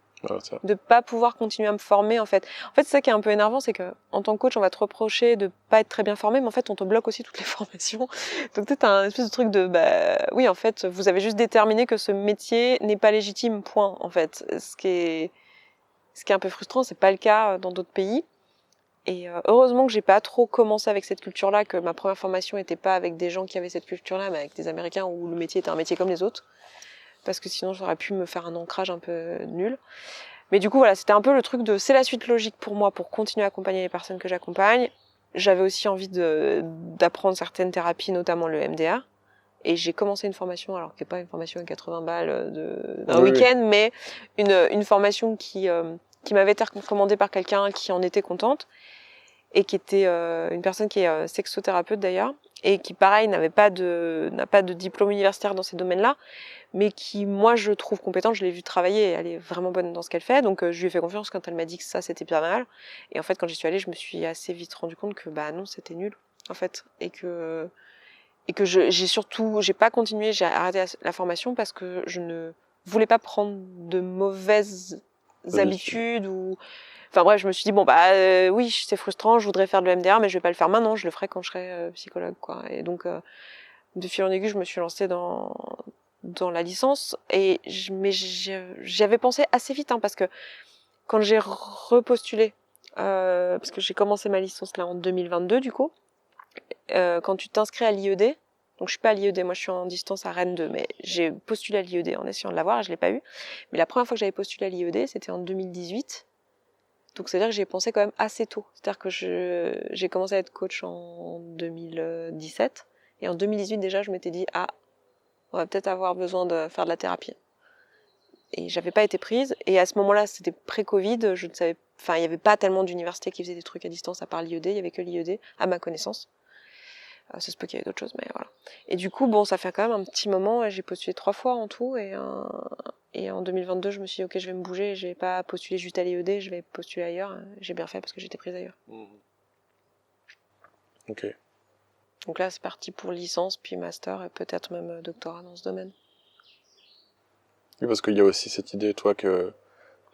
de pas pouvoir continuer à me former, en fait. C'est ça qui est un peu énervant, c'est que en tant que coach, on va te reprocher de pas être très bien formé, mais en fait, on te bloque aussi toutes les formations. Donc peut-être un espèce de truc de oui, en fait, vous avez juste déterminé que ce métier n'est pas légitime, point, en fait. Ce qui est un peu frustrant, c'est pas le cas dans d'autres pays. Et heureusement que j'ai pas trop commencé avec cette culture-là, que ma première formation était pas avec des gens qui avaient cette culture-là, mais avec des Américains où le métier était un métier comme les autres. Parce que sinon, j'aurais pu me faire un ancrage un peu nul. Mais du coup, voilà, c'était un peu le truc de, c'est la suite logique pour moi pour continuer à accompagner les personnes que j'accompagne. J'avais aussi envie d'apprendre certaines thérapies, notamment le MDR. Et j'ai commencé une formation, alors qui n'est pas une formation à 80 balles d'un week-end, mais une formation qui m'avait été recommandée par quelqu'un qui en était contente, et qui était une personne qui est sexothérapeute d'ailleurs, et qui, pareil, n'a pas de diplôme universitaire dans ces domaines-là, mais qui, moi, je trouve compétente. Je l'ai vue travailler, elle est vraiment bonne dans ce qu'elle fait, donc je lui ai fait confiance quand elle m'a dit que ça, c'était pas mal. Et en fait, quand j'y suis allée, je me suis assez vite rendu compte que, bah non, c'était nul, en fait, et que j'ai pas continué, j'ai arrêté la formation parce que je ne voulais pas prendre de mauvaises habitudes ou... Enfin bref, je me suis dit, bon bah oui, c'est frustrant, je voudrais faire de l'EMDR, mais je vais pas le faire maintenant, je le ferai quand je serai psychologue, quoi. Et donc, de fil en aiguille, je me suis lancée dans la licence, mais j'avais pensé assez vite, hein, parce que quand j'ai repostulé, parce que j'ai commencé ma licence là en 2022 du coup, quand tu t'inscris à l'IED, donc je suis pas à l'IED, moi je suis en distance à Rennes 2, mais j'ai postulé à l'IED en essayant de l'avoir et je l'ai pas eu. Mais la première fois que j'avais postulé à l'IED, c'était en 2018. Donc c'est-à-dire que j'ai pensé quand même assez tôt. C'est-à-dire que j'ai commencé à être coach en 2017 et en 2018 déjà je m'étais dit on va peut-être avoir besoin de faire de la thérapie. Et j'avais pas été prise, et à ce moment-là c'était pré-Covid, je ne savais, enfin il y avait pas tellement d'universités qui faisaient des trucs à distance à part l'IED, il y avait que l'IED à ma connaissance. Ça se peut qu'il y ait d'autres choses, mais voilà. Et du coup, bon, ça fait quand même un petit moment, j'ai postulé 3 fois en tout, et en 2022, je me suis dit, ok, je vais me bouger, je vais pas postuler juste à l'IED, je vais postuler ailleurs. J'ai bien fait parce que j'étais prise ailleurs. Ok. Donc là, c'est parti pour licence, puis master, et peut-être même doctorat dans ce domaine. Oui, parce qu'il y a aussi cette idée, toi, que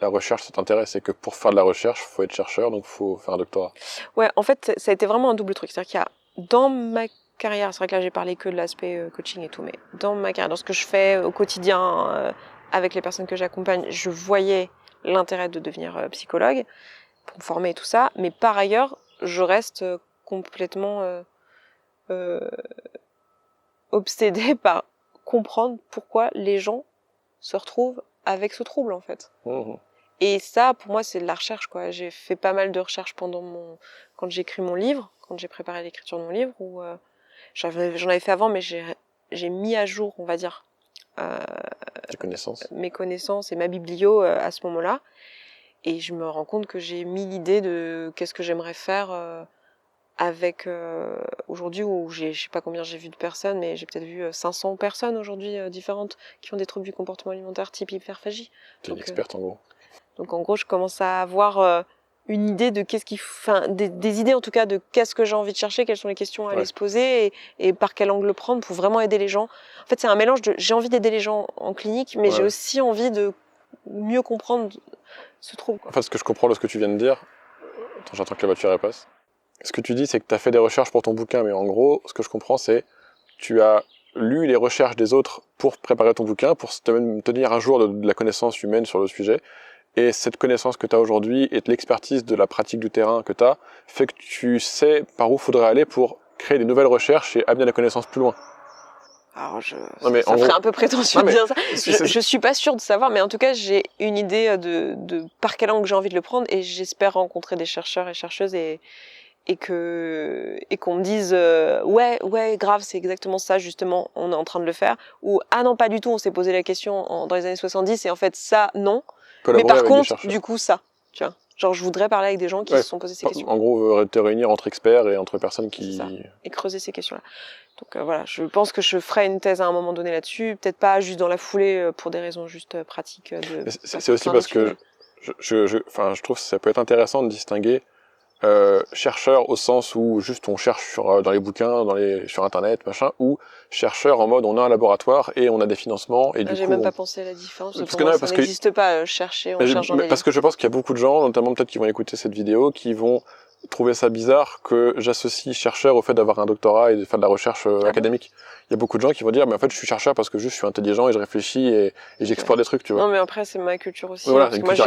la recherche, ça t'intéresse, et que pour faire de la recherche, faut être chercheur, donc faut faire un doctorat. Ouais, en fait, ça a été vraiment un double truc. C'est-à-dire qu'il y a, dans ma carrière, c'est vrai que là j'ai parlé que de l'aspect coaching et tout, mais dans ma carrière, dans ce que je fais au quotidien avec les personnes que j'accompagne, je voyais l'intérêt de devenir psychologue pour me former et tout ça, mais par ailleurs, je reste complètement obsédée par comprendre pourquoi les gens se retrouvent avec ce trouble en fait. Et ça, pour moi, c'est de la recherche, quoi. J'ai fait pas mal de recherches quand j'ai écrit mon livre, quand j'ai préparé l'écriture de mon livre, où j'en avais fait avant, mais j'ai mis à jour, on va dire, mes connaissances et ma biblio à ce moment-là. Et je me rends compte que j'ai mis l'idée de qu'est-ce que j'aimerais faire avec aujourd'hui, où je sais pas combien j'ai vu de personnes, mais j'ai peut-être vu 500 personnes aujourd'hui différentes qui ont des troubles du comportement alimentaire type hyperphagie. T'es une experte en gros. Donc en gros, je commence à avoir une idée de des idées en tout cas de qu'est-ce que j'ai envie de chercher, quelles sont les questions à aller se poser et par quel angle prendre pour vraiment aider les gens. En fait, c'est un mélange de j'ai envie d'aider les gens en clinique, mais j'ai aussi envie de mieux comprendre ce trouble, quoi. En fait, ce que je comprends de ce que tu viens de dire, attends, j'attends que la voiture elle passe. Ce que tu dis, c'est que tu as fait des recherches pour ton bouquin, mais en gros, ce que je comprends, c'est tu as lu les recherches des autres pour préparer ton bouquin, pour tenir un jour de la connaissance humaine sur le sujet. Et cette connaissance que tu as aujourd'hui et de l'expertise de la pratique du terrain que tu as fait que tu sais par où faudrait aller pour créer des nouvelles recherches et amener la connaissance plus loin. Alors ça ferait un peu prétentieux de dire ça. Je suis pas sûre de savoir, mais en tout cas j'ai une idée de par quel angle j'ai envie de le prendre, et j'espère rencontrer des chercheurs et chercheuses et qu'on me dise ouais grave, c'est exactement ça, justement on est en train de le faire, ou ah non pas du tout, on s'est posé la question dans les années 70 et en fait ça non. Mais par contre, du coup, ça, tu vois. Genre, je voudrais parler avec des gens qui se sont posés ces questions. En gros, te réunir entre experts et entre personnes qui... Et creuser ces questions-là. Donc voilà, je pense que je ferai une thèse à un moment donné là-dessus. Peut-être pas juste dans la foulée, pour des raisons juste pratiques. C'est aussi parce que je trouve que ça peut être intéressant de distinguer chercheur au sens où juste on cherche dans les bouquins, sur internet, machin, ou chercheur en mode on a un laboratoire et on a des financements et du coup j'ai même pas pensé à la différence. Parce pour moi, ça n'existe pas chercher, on cherche dans les livres. Parce que je pense qu'il y a beaucoup de gens, notamment peut-être qui vont écouter cette vidéo, qui vont trouver ça bizarre que j'associe chercheur au fait d'avoir un doctorat et de faire de la recherche académique. Il y a beaucoup de gens qui vont dire, mais en fait, je suis chercheur parce que juste je suis intelligent et je réfléchis et j'explore des trucs, tu vois. Non, mais après, c'est ma culture aussi. Voilà, parce que moi, je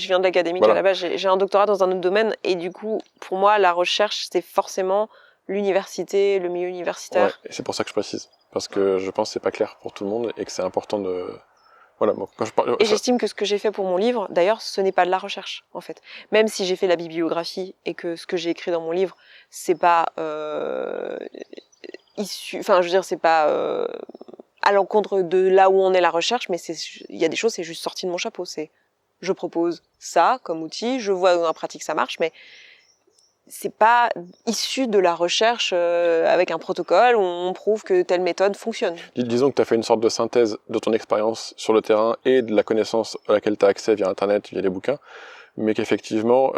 viens de l'académique à la base. J'ai un doctorat dans un autre domaine et du coup, pour moi, la recherche, c'est forcément l'université, le milieu universitaire. Ouais, et c'est pour ça que je précise. Parce que je pense que c'est pas clair pour tout le monde et que c'est important de... Voilà, bon, quand je parle... Et j'estime que ce que j'ai fait pour mon livre, d'ailleurs, ce n'est pas de la recherche, en fait. Même si j'ai fait la bibliographie et que ce que j'ai écrit dans mon livre, c'est pas issu... Enfin, je veux dire, c'est pas à l'encontre de là où on est la recherche, mais il y a des choses, c'est juste sorti de mon chapeau. C'est, je propose ça comme outil, je vois dans la pratique ça marche, mais c'est pas issu de la recherche avec un protocole où on prouve que telle méthode fonctionne. Disons que tu as fait une sorte de synthèse de ton expérience sur le terrain et de la connaissance à laquelle tu as accès via Internet, via des bouquins, mais qu'effectivement...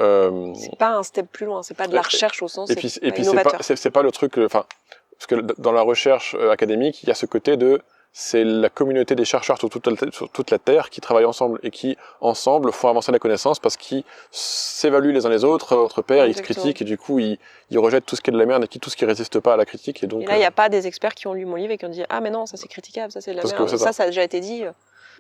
C'est pas un step plus loin, c'est pas de la recherche au sens innovateur. C'est pas le truc... Enfin, parce que dans la recherche académique, il y a ce côté de... C'est la communauté des chercheurs sur toute la Terre qui travaillent ensemble et qui, ensemble, font avancer la connaissance parce qu'ils s'évaluent les uns les autres, entre pairs, ils se critiquent et du coup, ils rejettent tout ce qui est de la merde et tout ce qui résiste pas à la critique. Et donc, là, il n'y a pas des experts qui ont lu mon livre et qui ont dit « Ah, mais non, ça c'est critiquable, ça c'est de la merde, ça a déjà été dit. »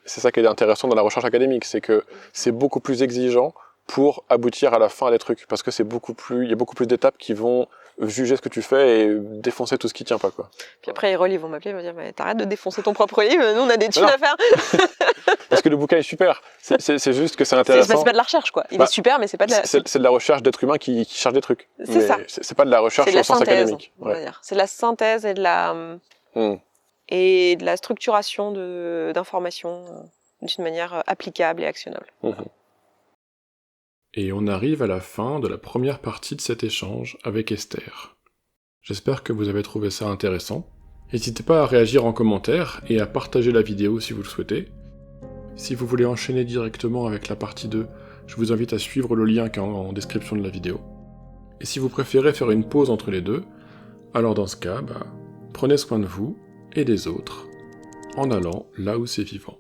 C'est ça qui est intéressant dans la recherche académique, c'est que c'est beaucoup plus exigeant pour aboutir à la fin à des trucs parce que il y a beaucoup plus d'étapes qui vont juger ce que tu fais et défoncer tout ce qui tient pas, quoi. Puis après, ils vont m'appeler, ils vont dire, mais t'arrêtes de défoncer ton propre livre, nous on a des thunes à faire. Parce que le bouquin est super. C'est juste que c'est intéressant. C'est pas de la recherche, quoi. Il est super, mais c'est pas de la... C'est de la recherche d'êtres humains qui cherchent des trucs. C'est ça. C'est pas de la recherche au sens académique. On va dire. C'est de la synthèse et de la structuration d'informations d'une manière applicable et actionnable. Et on arrive à la fin de la première partie de cet échange avec Esther. J'espère que vous avez trouvé ça intéressant. N'hésitez pas à réagir en commentaire et à partager la vidéo si vous le souhaitez. Si vous voulez enchaîner directement avec la partie 2, je vous invite à suivre le lien qui est en description de la vidéo. Et si vous préférez faire une pause entre les deux, alors dans ce cas, prenez soin de vous et des autres, en allant là où c'est vivant.